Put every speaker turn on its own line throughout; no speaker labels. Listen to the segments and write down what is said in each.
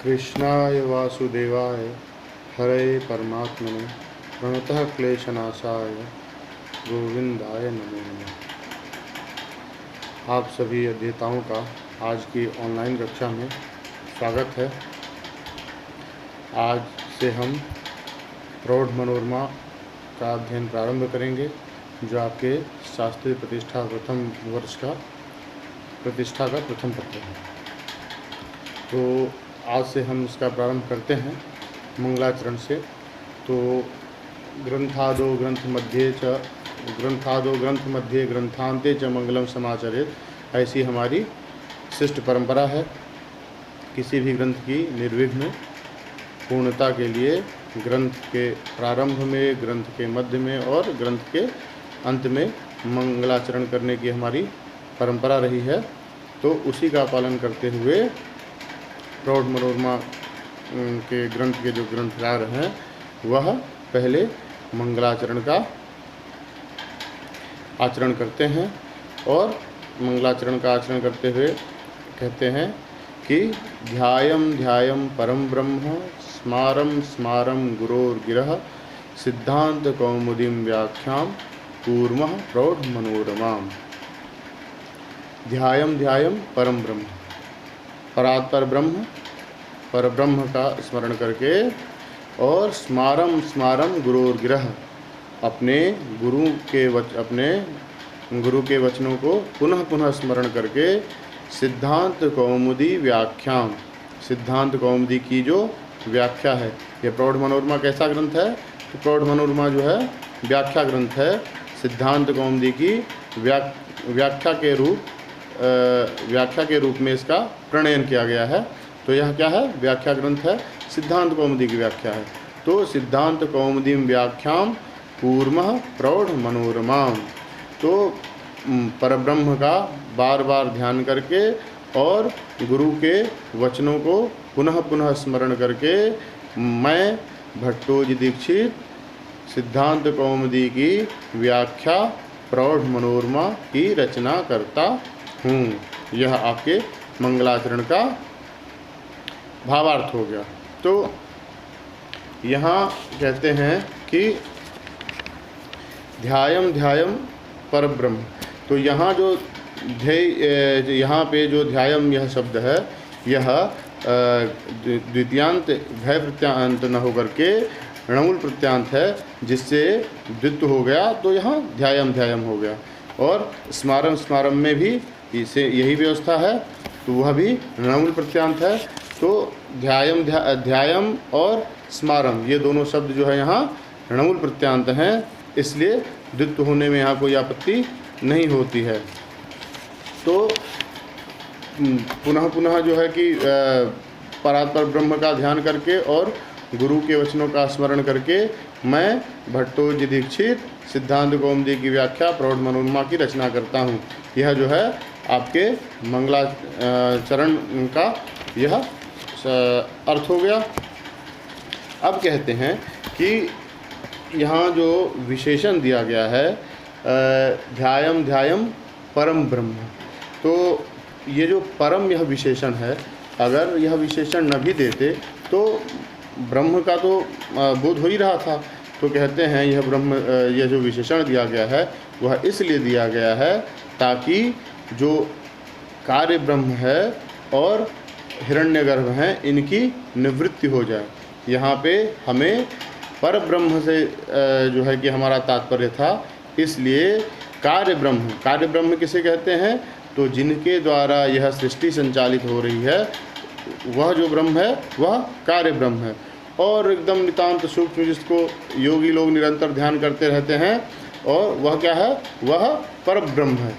कृष्णाय वासुदेवाय हरे परमात्मने प्रणतः क्लेशनाशाय गोविंदाय नमो नमः। आप सभी अध्येताओं का आज की ऑनलाइन कक्षा में स्वागत है। आज से हम प्रौढ़ मनोरमा का अध्ययन प्रारंभ करेंगे, जो आपके शास्त्रीय प्रतिष्ठा प्रथम वर्ष का प्रतिष्ठा का प्रथम पत्र है। तो आज से हम इसका प्रारंभ करते हैं मंगलाचरण से। तो ग्रंथादो ग्रंथ मध्ये ग्रंथांते च मंगलम समाचरेत, ऐसी हमारी शिष्ट परंपरा है। किसी भी ग्रंथ की निर्विघ्न पूर्णता के लिए ग्रंथ के प्रारंभ में, ग्रंथ के मध्य में और ग्रंथ के अंत में मंगलाचरण करने की हमारी परंपरा रही है। तो उसी का पालन करते हुए प्रौढ़ मनोरमा के ग्रंथ के जो ग्रंथकार हैं वह पहले मंगलाचरण का आचरण करते हैं, और मंगलाचरण का आचरण करते हुए कहते हैं कि ध्यायम ध्यायम परम ब्रह्म स्मारम स्मारम गुरोर्गिरः सिद्धांत कौमुदीम व्याख्याम कूर्मः प्रौढ़ मनोरमाम। ध्यायम ध्यायम परम ब्रह्म, परात्पर ब्रह्म पर ब्रह्म का स्मरण करके, और स्मारम स्मारम गुरोर्गिरः, अपने गुरु के वचनों को पुनः पुनः स्मरण करके, सिद्धांत कौमुदी व्याख्याम, सिद्धांत कौमुदी की जो व्याख्या है। यह प्रौढ़ मनोरमा कैसा ग्रंथ है? तो प्रौढ़ मनोरमा जो है व्याख्या ग्रंथ है। सिद्धांत कौमुदी की व्याख्या के रूप में इसका प्रणयन किया गया है। तो यह क्या है? व्याख्या ग्रंथ है, सिद्धांत कौमुदी की व्याख्या है। तो सिद्धांत कौमुदीम व्याख्याम कूर्मः प्रौढ़ मनोरमाम। तो परब्रह्म का बार बार ध्यान करके और गुरु के वचनों को पुनः पुनः स्मरण करके मैं भट्टोजी दीक्षित सिद्धांत कौमुदी की व्याख्या प्रौढ़ मनोरमा की रचना करता हूँ। यह आपके मंगलाचरण का भावार्थ हो गया। तो यहाँ कहते हैं कि ध्यायम ध्यायम परब्रह्म। तो यहाँ जो ध्येय, यहाँ पे जो ध्यायम यह शब्द है, यह द्वितीयांत भय प्रत्यांत न होकर के णमूल प्रत्यांत है, जिससे द्वित्व हो गया। तो यहाँ ध्यायम ध्यायम हो गया। और स्मारम स्मारम में भी इसे यही व्यवस्था है, तो वह भी णमूल प्रत्यांत है। तो ध्यायम और स्मारम ये दोनों शब्द जो है यहाँ णमूल प्रत्यांत हैं, इसलिए द्वित्व होने में यहाँ कोई आपत्ति नहीं होती है। तो पुनः पुनः जो है कि परात्पर ब्रह्म का ध्यान करके और गुरु के वचनों का स्मरण करके मैं भट्टोजी दीक्षित सिद्धांत कौमुदी की व्याख्या प्रौढ़ मनोरमा की रचना करता हूँ। यह जो है आपके मंगलाचरण का यह अर्थ हो गया। अब कहते हैं कि यहाँ जो विशेषण दिया गया है ध्यायम ध्यायम परम ब्रह्म, तो ये जो परम यह विशेषण है, अगर यह विशेषण न भी देते तो ब्रह्म का तो बोध हो ही रहा था। तो कहते हैं यह जो विशेषण दिया गया है वह इसलिए दिया गया है ताकि जो कार्य ब्रह्म है और हिरण्यगर्भ हैं, इनकी निवृत्ति हो जाए। यहाँ पे हमें पर ब्रह्म से जो है कि हमारा तात्पर्य था, इसलिए कार्य ब्रह्म किसे कहते हैं? तो जिनके द्वारा यह सृष्टि संचालित हो रही है, वह जो ब्रह्म है वह कार्य ब्रह्म है। और एकदम नितांत सूक्ष्म जिसको योगी लोग निरंतर ध्यान करते रहते हैं, और वह क्या है? वह पर ब्रह्म है,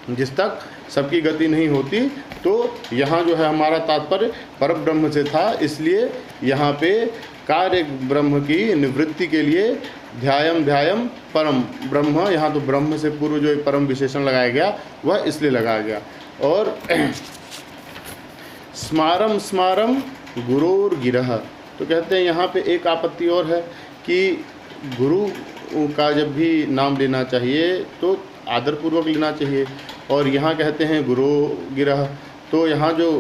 जिस तक सबकी गति नहीं होती। तो यहाँ जो है हमारा तात्पर्य पर ब्रह्म से था, इसलिए यहाँ पे कार्य ब्रह्म की निवृत्ति के लिए ध्यायम ध्यायम परम ब्रह्म, यहाँ तो ब्रह्म से पूर्व जो परम विशेषण लगाया गया वह इसलिए लगाया गया। और स्मारम स्मारम गुरोर्गिरः, तो कहते हैं यहाँ पे एक आपत्ति और है कि गुरु का जब भी नाम लेना चाहिए तो आदरपूर्वक लेना चाहिए। और यहाँ कहते हैं गुरु गिरह, तो यहाँ जो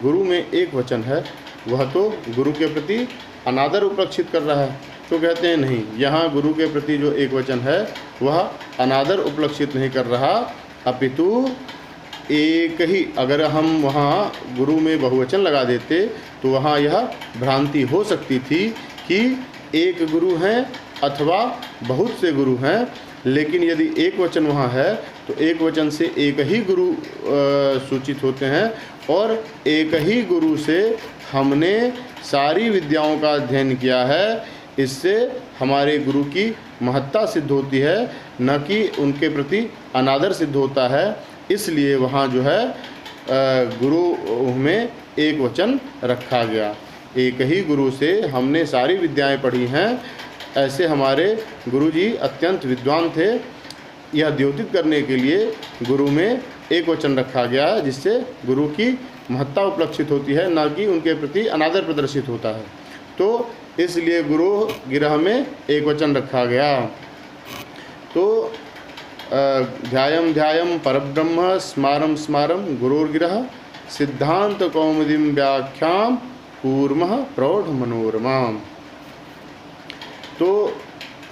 गुरु में एक वचन है वह तो गुरु के प्रति अनादर उपलक्षित कर रहा है। तो कहते हैं नहीं, यहाँ गुरु के प्रति जो एक वचन है वह अनादर उपलक्षित नहीं कर रहा, अपितु एक ही, अगर हम वहाँ गुरु में बहुवचन लगा देते तो वहाँ यह भ्रांति हो सकती थी कि एक गुरु हैं अथवा बहुत से गुरु हैं। लेकिन यदि एक वचन वहाँ है तो एक वचन से एक ही गुरु सूचित होते हैं, और एक ही गुरु से हमने सारी विद्याओं का अध्ययन किया है। इससे हमारे गुरु की महत्ता सिद्ध होती है, न कि उनके प्रति अनादर सिद्ध होता है। इसलिए वहाँ जो है गुरु में एक वचन रखा गया। एक ही गुरु से हमने सारी विद्याएं पढ़ी हैं, ऐसे हमारे गुरुजी अत्यंत विद्वान थे। यह द्योतित करने के लिए गुरु में एक वचन रखा गया, जिससे गुरु की महत्ता उपलक्षित होती है, न कि उनके प्रति अनादर प्रदर्शित होता है। तो इसलिए गुरु गिरह में एक वचन रखा गया। तो ध्यायम ध्यायम परब्रह्म स्मारम स्मारम गुरुर्गिरः सिद्धांत कौमुदीं व्याख्याम कूर्मः प्रौढ़ मनोरमाम्। तो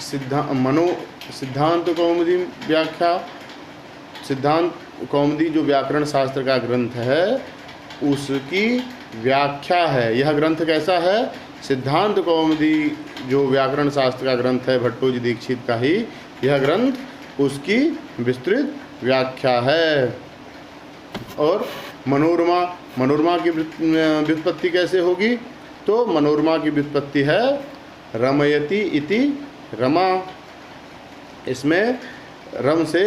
सिद्धांत कौमुदी व्याख्या, सिद्धांत कौमुदी जो व्याकरण शास्त्र का ग्रंथ है उसकी व्याख्या है। यह ग्रंथ कैसा है? सिद्धांत कौमुदी जो व्याकरण शास्त्र का ग्रंथ है भट्टोजी दीक्षित का ही यह ग्रंथ, उसकी विस्तृत व्याख्या है। और मनोरमा की व्युत्पत्ति कैसे होगी? तो मनोरमा की व्युत्पत्ति है रमयति इति रमा। इसमें रम से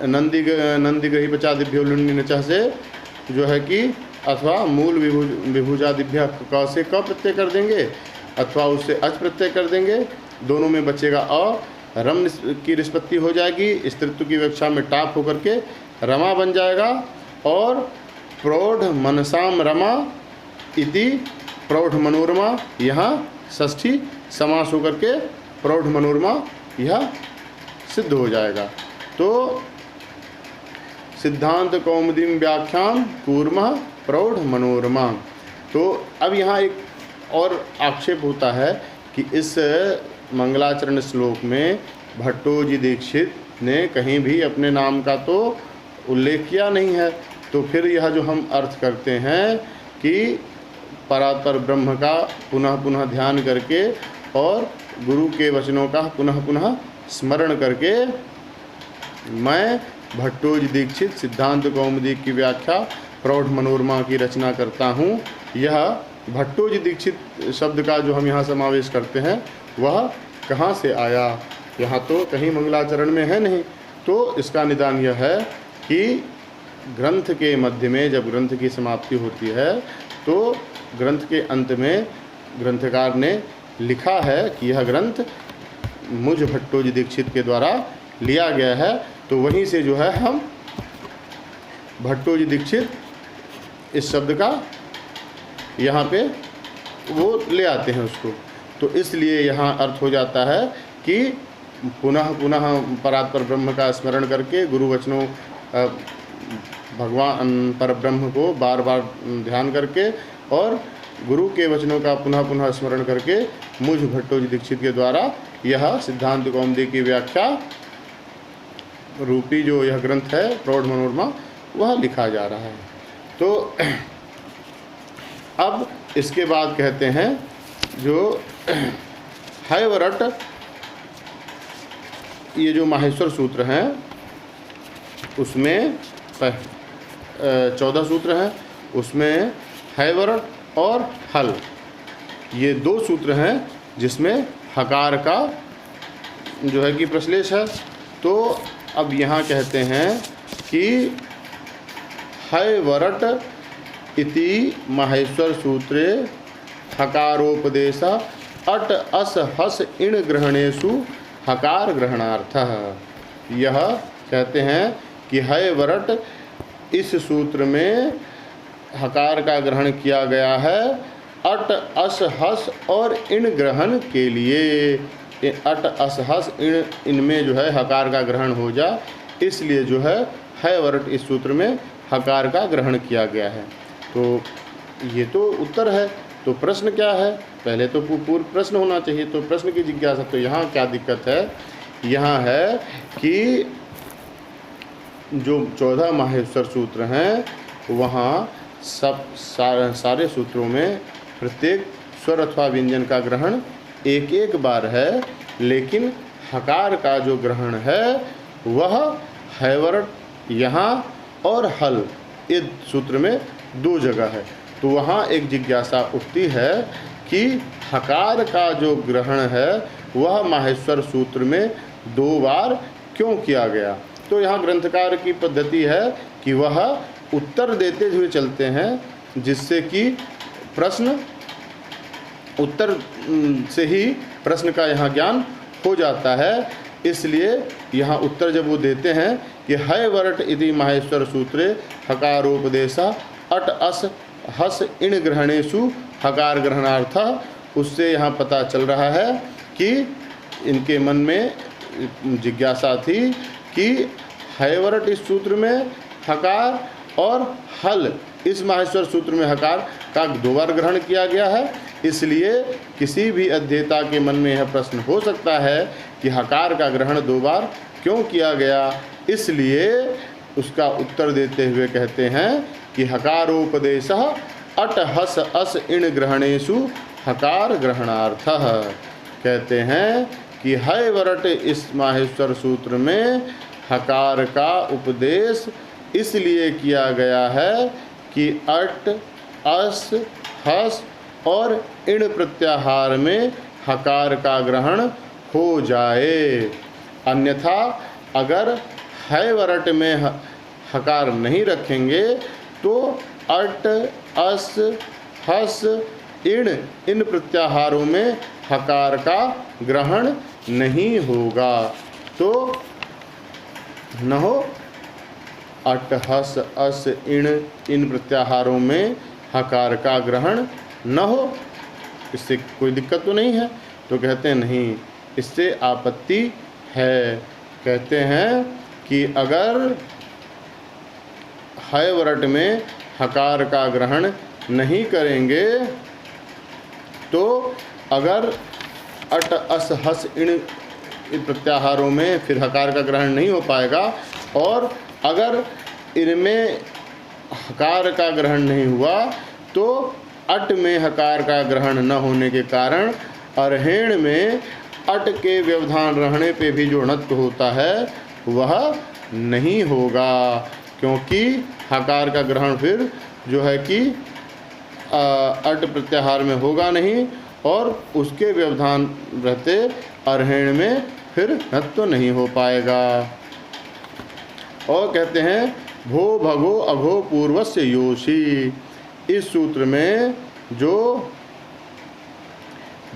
नंदिग्रही पचादिभ्यो लुण्डि नचः से जो है कि अथवा मूल विभुजादिभ्य क से क प्रत्यय कर देंगे अथवा उससे अच प्रत्यय कर देंगे, दोनों में बचेगा अ। रम की निष्पत्ति हो जाएगी, स्त्रीत्व की विवक्षा में टाप होकर के रमा बन जाएगा। और प्रौढ़ मनसाम रमा इति प्रौढ़ मनोरमा, यहाँ षष्ठी समास होकर के प्रौढ़ मनोरमा यह सिद्ध हो जाएगा। तो सिद्धांत कौमुदीं व्याख्यान कूर्मः प्रौढ़ मनोरमा। तो अब यहाँ एक और आक्षेप होता है कि इस मंगलाचरण श्लोक में भट्टोजी दीक्षित ने कहीं भी अपने नाम का तो उल्लेख किया नहीं है। तो फिर यह जो हम अर्थ करते हैं कि परात्पर ब्रह्म का पुनः पुनः ध्यान करके और गुरु के वचनों का पुनः पुनः स्मरण करके मैं भट्टोजी दीक्षित सिद्धांत कौमुदी की व्याख्या प्रौढ़ मनोरमा की रचना करता हूँ। यह भट्टोजी दीक्षित शब्द का जो हम यहाँ समावेश करते हैं वह कहाँ से आया? यहाँ तो कहीं मंगलाचरण में है नहीं। तो इसका निदान यह है कि ग्रंथ के मध्य में जब ग्रंथ की समाप्ति होती है तो ग्रंथ के अंत में ग्रंथकार ने लिखा है कि यह ग्रंथ मुझ भट्टोजी दीक्षित के द्वारा लिया गया है। तो वहीं से जो है हम भट्टोजी दीक्षित इस शब्द का यहाँ पे वो ले आते हैं उसको। तो इसलिए यहाँ अर्थ हो जाता है कि पुनः पुनः परात्पर ब्रह्म का स्मरण करके गुरु वचनों भगवान परब्रह्म को बार बार ध्यान करके और गुरु के वचनों का पुनः पुनः स्मरण करके मुझ भट्टोजी दीक्षित के द्वारा यह सिद्धांत कौमुदी की व्याख्या रूपी जो यह ग्रंथ है प्रौढ़ मनोरमा वह लिखा जा रहा है। तो अब इसके बाद कहते हैं जो हैवरट, ये जो माहेश्वर सूत्र हैं उसमें 14 सूत्र हैं, उसमें हैवरट और हल ये दो सूत्र हैं जिसमें हकार का जो है कि प्रश्लेष है। तो अब यहाँ कहते हैं कि हैवरट इति माहेश्वर सूत्रे हकारोपदेश अट अस हस इण ग्रहणेषु हकार ग्रहणार्थः। यह कहते हैं कि हैवरट इस सूत्र में हकार का ग्रहण किया गया है अट अस हस और इण ग्रहण के लिए। अट अस हस इण, इनमें जो है हकार का ग्रहण हो जा, इसलिए जो है हैवरट इस सूत्र में हकार का ग्रहण किया गया है। तो ये तो उत्तर है तो प्रश्न क्या है, पहले तो पूर्व प्रश्न होना चाहिए। तो प्रश्न की जिज्ञासा, तो यहाँ क्या दिक्कत है, यहाँ है कि जो 14 माहेश्वर सूत्र हैं वहाँ सारे सूत्रों में प्रत्येक स्वर अथवा व्यंजन का ग्रहण एक एक बार है, लेकिन हकार का जो ग्रहण है वह हैवर्त यहाँ और हल इस सूत्र में 2 जगह है। तो वहाँ एक जिज्ञासा उठती है कि हकार का जो ग्रहण है वह माहेश्वर सूत्र में 2 बार क्यों किया गया। तो यहाँ ग्रंथकार की पद्धति है कि वह उत्तर देते हुए चलते हैं, जिससे कि प्रश्न उत्तर से ही प्रश्न का यहाँ ज्ञान हो जाता है। इसलिए यहाँ उत्तर जब वो देते हैं कि हैवर्त इति माहेश्वर सूत्रे हकारोपदेशा अट अस हस इण ग्रहणेषु हकार ग्रहणार्थ, उससे यहाँ पता चल रहा है कि इनके मन में जिज्ञासा थी कि हैवर्त इस सूत्र में हकार और हल इस माहेश्वर सूत्र में हकार का 2 बार ग्रहण किया गया है। इसलिए किसी भी अध्येता के मन में यह प्रश्न हो सकता है कि हकार का ग्रहण 2 बार क्यों किया गया। इसलिए उसका उत्तर देते हुए कहते हैं कि हकारोपदेशः अट हस अस इण ग्रहणेषु हकार ग्रहणार्थः। कहते हैं कि हैवर्त इस माहेश्वर सूत्र में हकार का उपदेश इसलिए किया गया है कि अट अस हस और इण प्रत्याहार में हकार का ग्रहण हो जाए। अन्यथा अगर हैवर्त में हकार नहीं रखेंगे तो अट अस हस इन प्रत्याहारों में हकार का ग्रहण नहीं होगा। तो न हो अट हस अस इन प्रत्याहारों में हकार का ग्रहण न हो, इससे कोई दिक्कत तो नहीं है। तो कहते हैं नहीं, इससे आपत्ति है। कहते हैं कि अगर हैवर्त में हकार का ग्रहण नहीं करेंगे तो अगर अट अस हस इण प्रत्याहारों में फिर हकार का ग्रहण नहीं हो पाएगा, और अगर इनमें हकार का ग्रहण नहीं हुआ तो अट में हकार का ग्रहण न होने के कारण अर्हेण में अट के व्यवधान रहने पे भी जो णत्व होता है वह नहीं होगा, क्योंकि हकार का ग्रहण फिर जो है कि अट प्रत्याहार में होगा नहीं, और उसके व्यवधान रहते अर्हेण में फिर णत्व नहीं हो पाएगा। और कहते हैं भो भगो अघो पूर्वस्य योषी। इस सूत्र में जो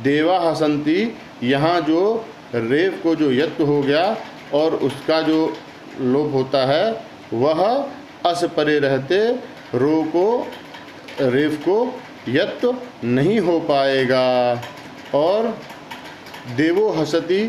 देवा हसंती, यहाँ जो रेफ को जो यत्व हो गया और उसका जो लोप होता है वह अस परे रहते रो को रेफ को यत्व नहीं हो पाएगा। और देवो हसती